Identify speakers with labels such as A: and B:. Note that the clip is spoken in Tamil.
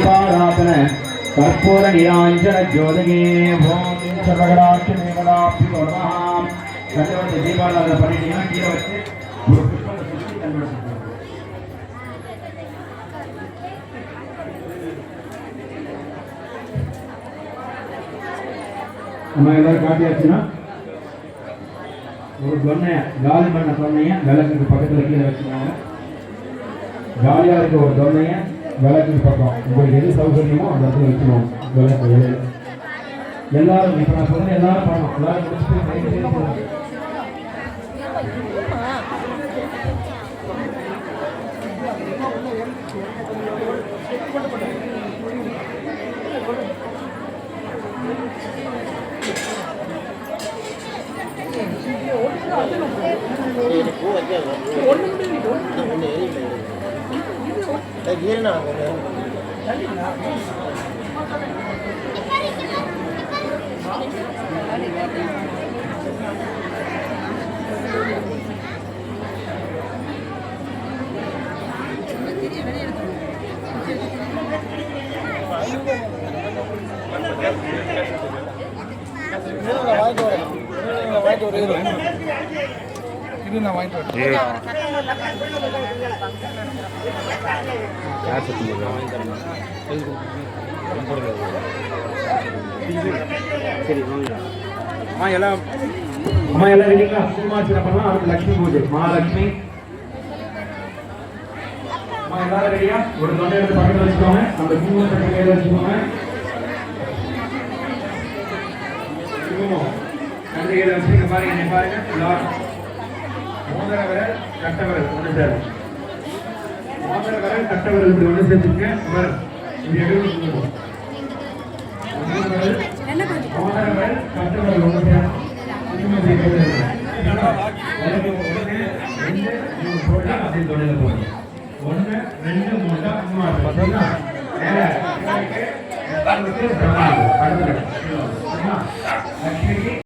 A: दीपाराधन कर्पूर निरांजन ज्योतिगे ओम सर्वगणाक्षमेवदाभ्यो नमः सर्वोच्च दीपाराधन பண்ணிட்டீங்கன்னா கீழ வச்சு ஒரு புஷ்பத்தை சுத்தி தண்ணி நம்ம எல்லாரும் காட்டியாச்சுன்னா ஒரு தொன்னைய காலி பண்ண தொன்னைய விளக்குக்கு பக்கத்துல கீழே வச்சுக்கோங்க. காலியா இருக்க ஒரு தொன்னைய விளக்குக்கு பக்கம் உங்களுக்கு எது சௌகரியமோ அந்த இடத்துல வச்சுக்கணும். விளக்கு எல்லாரும் இப்ப நான் சொல்றேன் எல்லாரும் பண்ணணும். எல்லாரும் முடிச்சுட்டு இது நான் வாங்கிட்டு வரேன். சரி அம்மா எல்லாம் ரெடிங்களா? குமார்ச்சில பண்ணலாம். அடுத்து லட்சுமி பூஜை மகாலட்சுமி. அம்மா எல்லாரும் ரெடியா? ஒரு தொண்டை எடுத்து பக்கத்தில் வச்சுக்கோங்க. அந்த குங்குமத்தை கையில் வச்சுக்கோங்க. குங்குமம் கண்டையில் வச்சுக்க பாருங்க. என்ன பாருங்க எல்லாரும் மோதிர விரல் கட்ட விரல் ஒன்று சேரும். மோதிர விரல் கட்ட விரல் இப்படி ஒன்று சேர்த்துக்க. விரல் இப்படி எடுத்து மோதிர விரல் கட்ட விரல் ஒன்று சேரும். ஒன்று ரெண்டு மூணு